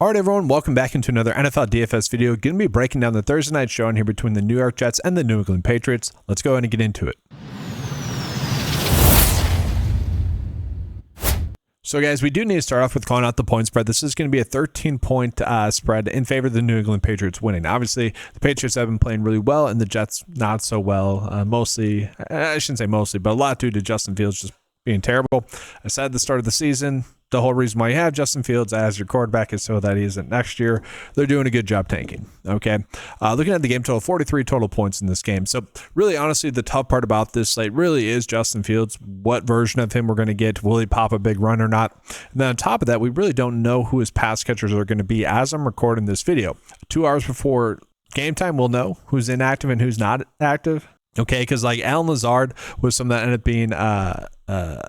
All right, everyone, welcome back into another NFL DFS video. Going to be breaking down the Thursday night showing here between the New York Jets and the New England Patriots. Let's go ahead and get into it. So, guys, we do need to start off with calling out the point spread. This is going to be a 13-point spread in favor of the New England Patriots winning. Obviously, the Patriots have been playing really well, and the Jets not so well. Mostly, I shouldn't say mostly, but a lot due to Justin Fields just being terrible. I said at the start of the season, the whole reason why you have Justin Fields as your quarterback is so that he isn't next year. They're doing a good job tanking. Okay. Looking at the game total, 43 total points in this game. So really, honestly, the tough part about this slate really is Justin Fields. What version of him we're going to get? Will he pop a big run or not? And then on top of that, we really don't know who his pass catchers are going to be as I'm recording this video. 2 hours before game time, we'll know who's inactive and who's not active. Okay, because like Allen Lazard was someone that ended up being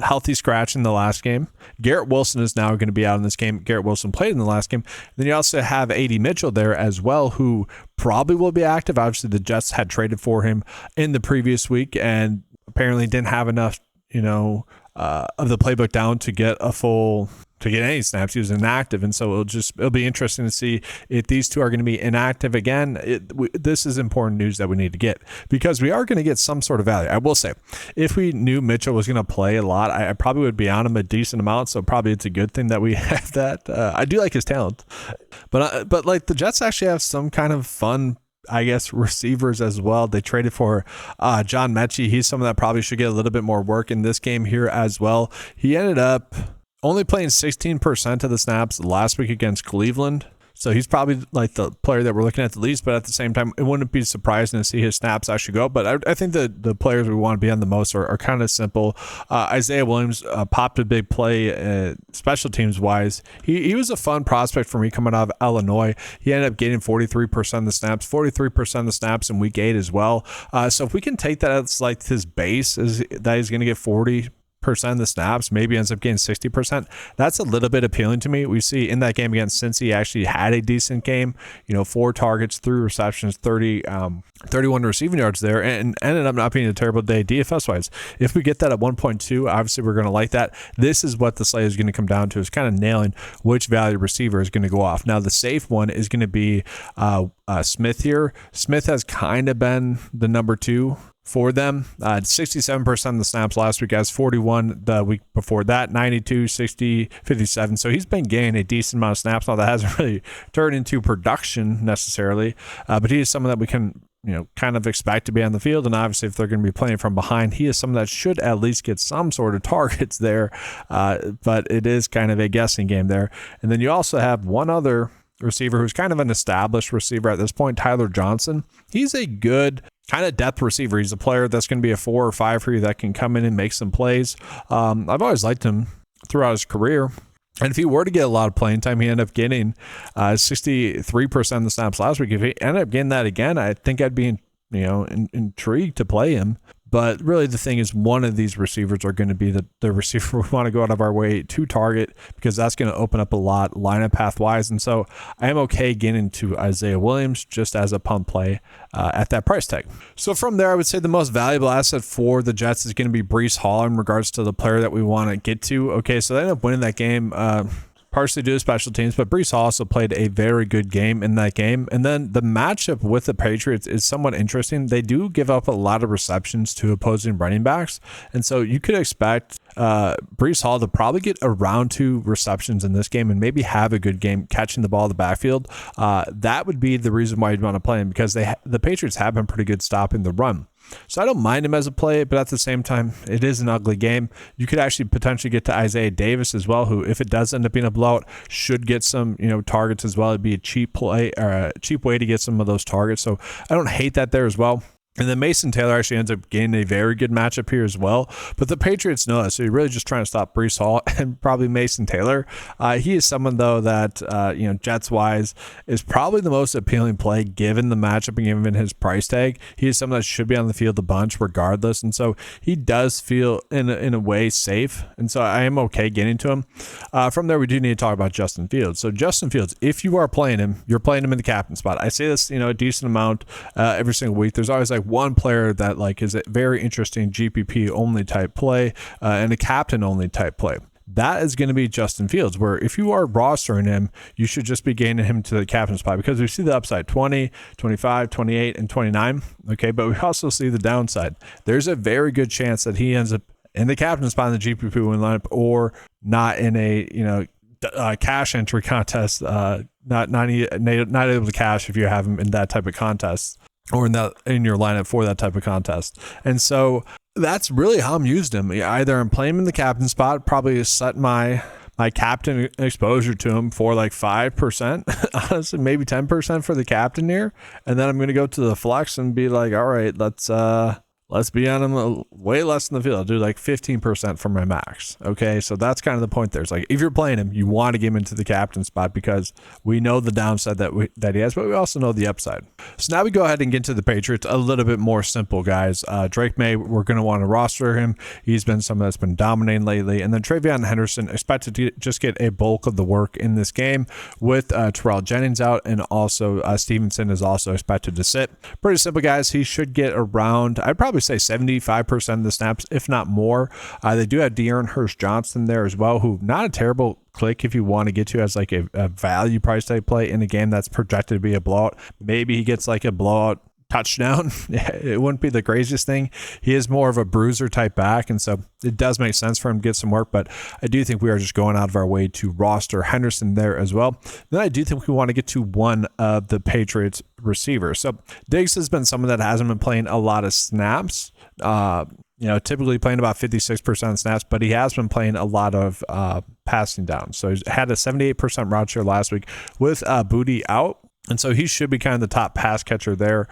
healthy scratch in the last game. Garrett Wilson is now going to be out in this game. Garrett Wilson played in the last game. Then you also have A.D. Mitchell there as well, who probably will be active. Obviously, the Jets had traded for him in the previous week and apparently didn't have enough, of the playbook down to get any snaps. He was inactive, and so it'll be interesting to see if these two are going to be inactive again. This is important news that we need to get because we are going to get some sort of value. I will say, if we knew Mitchell was going to play a lot, I probably would be on him a decent amount. So probably it's a good thing that we have that. I do like his talent, but like the Jets actually have some kind of fun, I guess, receivers as well. They traded for John Mechie. He's someone that probably should get a little bit more work in this game here as well. He ended up only playing 16% of the snaps last week against Cleveland. So he's probably like the player that we're looking at the least, but at the same time, it wouldn't be surprising to see his snaps actually go. But I think the players we want to be on the most are kind of simple. Isaiah Williams popped a big play special teams wise. He was a fun prospect for me coming out of Illinois. He ended up getting 43% of the snaps, 43% of the snaps in week 8 as well. So if we can take that as like his base, is that he's going to get 40% of the snaps, maybe ends up getting 60%. That's a little bit appealing to me. We see in that game against Cincy, he actually had a decent game, 4 targets, 3 receptions, 31 receiving yards there, and ended up not being a terrible day DFS wise. If we get that at 1.2, obviously we're going to like that. This is what the slate is going to come down to, is kind of nailing which value receiver is going to go off. Now the safe one is going to be Smith here. Smith has kind of been the number 2 for them. 67% of the snaps last week, as 41 the week before that, 92, 60, 57. So he's been getting a decent amount of snaps. Now that hasn't really turned into production necessarily, but he is someone that we can kind of expect to be on the field. And obviously if they're going to be playing from behind, he is someone that should at least get some sort of targets there. But it is kind of a guessing game there. And then you also have one other receiver who's kind of an established receiver at this point, Tyler Johnson. He's a good kind of depth receiver. He's a player that's going to be a 4 or 5 for you that can come in and make some plays. I've always liked him throughout his career. And if he were to get a lot of playing time, he ended up getting 63% of the snaps last week. If he ended up getting that again, I think I'd be intrigued to play him. But really the thing is, one of these receivers are going to be the receiver we want to go out of our way to target, because that's going to open up a lot lineup path wise. And so I am okay getting to Isaiah Williams just as a pump play at that price tag. So from there, I would say the most valuable asset for the Jets is going to be Breece Hall in regards to the player that we want to get to. Okay, so they ended up winning that game partially due to special teams, but Breece Hall also played a very good game in that game. And then the matchup with the Patriots is somewhat interesting. They do give up a lot of receptions to opposing running backs, and so you could expect Breece Hall to probably get around 2 receptions in this game and maybe have a good game catching the ball in the backfield. That would be the reason why you'd want to play him, because the Patriots have been pretty good stopping the run. So I don't mind him as a play, but at the same time, it is an ugly game. You could actually potentially get to Isaiah Davis as well, who, if it does end up being a blowout, should get some targets as well. It'd be a cheap play or a cheap way to get some of those targets. So I don't hate that there as well. And then Mason Taylor actually ends up getting a very good matchup here as well. But the Patriots know that, so you're really just trying to stop Breece Hall and probably Mason Taylor. He is someone, though, that, Jets-wise, is probably the most appealing play given the matchup and given his price tag. He is someone that should be on the field a bunch regardless. And so he does feel, in a way, safe. And so I am okay getting to him. From there, we do need to talk about Justin Fields. So Justin Fields, if you are playing him, you're playing him in the captain spot. I say this, a decent amount every single week. There's always like one player that is a very interesting GPP only type play and a captain only type play. that is going to be Justin Fields, where if you are rostering him, you should just be gaining him to the captain spot, because we see the upside 20, 25, 28, and 29. Okay, but we also see the downside. There's a very good chance that he ends up in the captain spot in the GPP win lineup, or not in a cash entry contest, not able to cash if you have him in that type of contest, or in your lineup for that type of contest. And so that's really how I'm using him. Either I'm playing him in the captain spot, probably set my captain exposure to him for like 5%, honestly, maybe 10% for the captain here. And then I'm going to go to the flex and be like, all right, let's be on him way less in the field. I'll do like 15% for my max. Okay, so that's kind of the point there. It's like, if you're playing him, you want to get him into the captain spot, because we know the downside that he has, but we also know the upside. So now we go ahead and get to the Patriots. A little bit more simple, guys. Drake May, we're going to want to roster him. He's been someone that's been dominating lately. And then Travion Henderson, expected to just get a bulk of the work in this game, with Terrell Jennings out, and also Stevenson is also expected to sit. Pretty simple, guys. He should get around, I'd probably say 75% of the snaps, if not more. They do have De'Aaron Hurst-Johnson there as well, who not a terrible click if you want to get to as like a value price type play in a game that's projected to be a blowout. Maybe he gets like a blowout touchdown. It wouldn't be the craziest thing. He is more of a bruiser type back, and so it does make sense for him to get some work, but I do think we are just going out of our way to roster Henderson there as well. Then I do think we want to get to one of the Patriots receivers. So Diggs has been someone that hasn't been playing a lot of snaps, typically playing about 56% of snaps, but he has been playing a lot of passing down. So he's had a 78% route share last week with Booty out. And so he should be kind of the top pass catcher there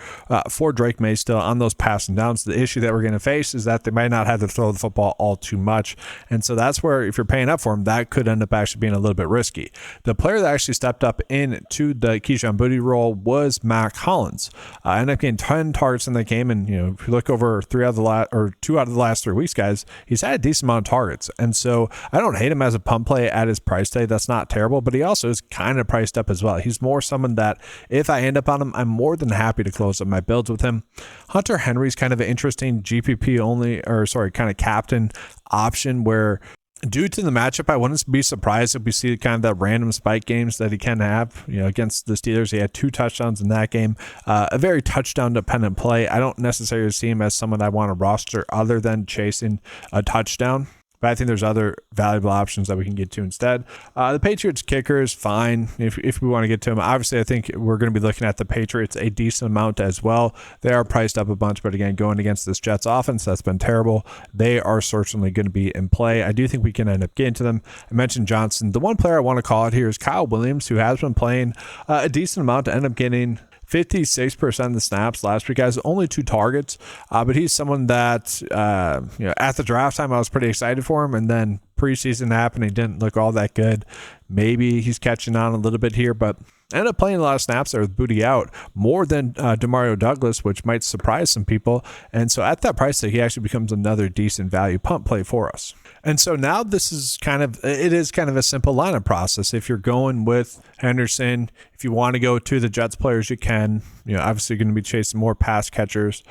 for Drake May still on those passing downs. The issue that we're going to face is that they might not have to throw the football all too much. And so that's where, if you're paying up for him, that could end up actually being a little bit risky. The player that actually stepped up into the Keyshawn Booty role was Mac Hollins. Ended up getting 10 targets in that game. And, if you look over 2 out of the last 3 weeks, guys, he's had a decent amount of targets. And so I don't hate him as a pump play at his price tag. That's not terrible, but he also is kind of priced up as well. He's more someone that, if I end up on him, I'm more than happy to close up my builds with him. Hunter Henry's kind of an interesting kind of captain option, where due to the matchup, I wouldn't be surprised if we see kind of that random spike games that he can have. Against the Steelers, he had 2 touchdowns in that game. A very touchdown dependent play. I don't necessarily see him as someone I want to roster other than chasing a touchdown. But I think there's other valuable options that we can get to instead. The Patriots kicker is fine if we want to get to him. Obviously, I think we're going to be looking at the Patriots a decent amount as well. They are priced up a bunch, but again, going against this Jets offense that's been terrible, they are certainly going to be in play. I do think we can end up getting to them. I mentioned Johnson. The one player I want to call out here is Kyle Williams, who has been playing a decent amount to end up getting 56% of the snaps last week, guys. Only 2 targets, but he's someone that at the draft time I was pretty excited for him, and then preseason happened. He didn't look all that good. Maybe he's catching on a little bit here, but ended up playing a lot of snaps there with Booty out, more than Demario Douglas, which might surprise some people. And so at that price tag, he actually becomes another decent value pump play for us. And so now this is kind of a simple lineup process. If you're going with Henderson, if you want to go to the Jets players, you can. Obviously you're going to be chasing more pass catchers.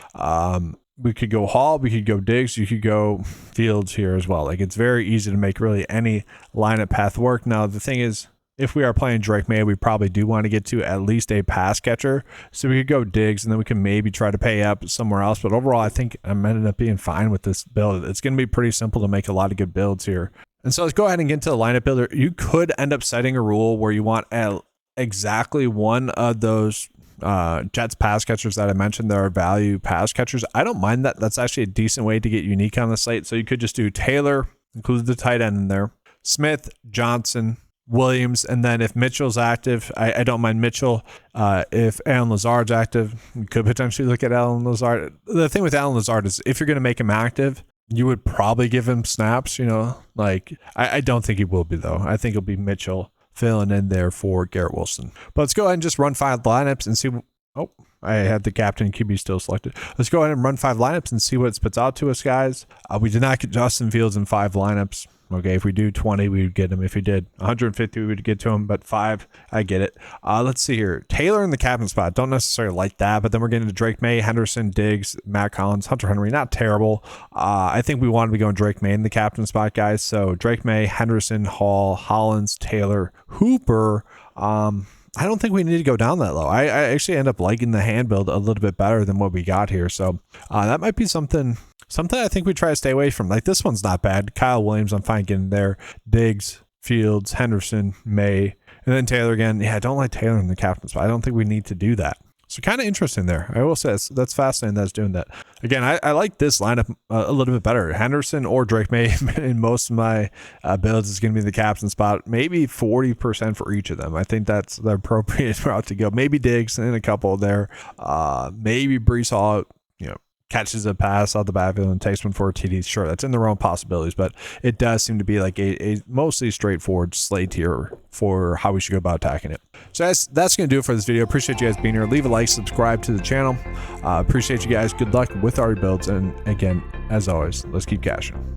We could go Hall, we could go Diggs, you could go Fields here as well. Like, it's very easy to make really any lineup path work. Now, the thing is, if we are playing Drake May, we probably do want to get to at least a pass catcher. So we could go Diggs, and then we can maybe try to pay up somewhere else. But overall, I think I'm ended up being fine with this build. It's going to be pretty simple to make a lot of good builds here. And so let's go ahead and get into the lineup builder. You could end up setting a rule where you want exactly one of those Jets pass catchers that I mentioned. There are value pass catchers. I don't mind that. That's actually a decent way to get unique on the slate. So you could just do Taylor, include the tight end in there, Smith, Johnson, Williams, and then if Mitchell's active, I don't mind Mitchell. If Allen Lazard's active, we could potentially look at Allen Lazard. The thing with Allen Lazard is, if you're going to make him active, you would probably give him snaps. I don't think he will be, though. I think it'll be Mitchell filling in there for Garrett Wilson. But let's go ahead and just run 5 lineups and see. Oh, I had the captain QB still selected. Let's go ahead and run 5 lineups and see what it spits out to us, guys. We did not get Justin Fields in 5 lineups. Okay, if we do 20, we would get him. If we did 150, we would get to him. But 5, I get it. Let's see here. Taylor in the captain spot. Don't necessarily like that, but then we're getting to Drake May, Henderson, Diggs, Matt Collins, Hunter Henry. Not terrible. I think we want to be going Drake May in the captain spot, guys. So Drake May, Henderson, Hall, Hollins, Taylor, Hooper. I don't think we need to go down that low. I actually end up liking the hand build a little bit better than what we got here. So that might be something I think we try to stay away from. Like, this one's not bad. Kyle Williams, I'm fine getting there. Diggs, Fields, Henderson, May, and then Taylor again. Yeah, I don't like Taylor in the captain spot. I don't think we need to do that. So kind of interesting there. I will say that's fascinating that's doing that. Again, I like this lineup a little bit better. Henderson or Drake May in most of my builds is going to be the captain spot. Maybe 40% for each of them. I think that's the appropriate route to go. Maybe Diggs and a couple there. Maybe Breece Hall, catches a pass out the backfield and takes one for a TD. Sure, that's in the realm of possibilities, but it does seem to be like a mostly straightforward slate here for how we should go about attacking it. So that's going to do it for this video. Appreciate you guys being here. Leave a like, subscribe to the channel. Appreciate you guys. Good luck with our builds. And again, as always, let's keep cashing.